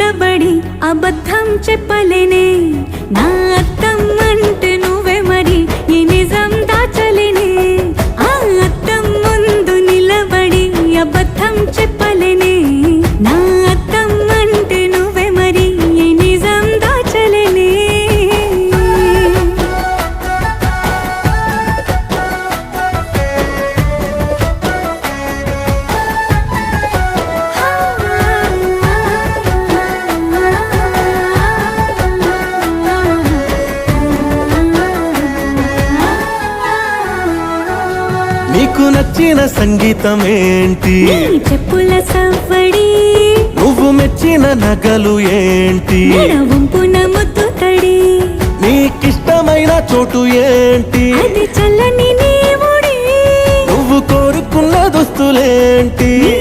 నిలబడి అబద్ధం చెప్పలేనే నా అద్దం అంటే నువ్వే మరి ఈ నిజం దాచలేనే ఆ అద్దం ముందు నిలబడి అబద్ధం చెప్పలేనే నా అద్దం అంటే నువ్వే మరి ఈ నిజం దాచలేనే నీకు నచ్చిన సంగీతం ఏంటి నీ చెప్పుల సవ్వడి నువ్వు మెచ్చిన నగలు ఏంటి వంపున ముద్దు తడి నీకిష్టమైన చోటు ఏంటి అది చల్లని నీ ఒడి నువ్వు కోరుకున్న దుస్తులేంటి నీ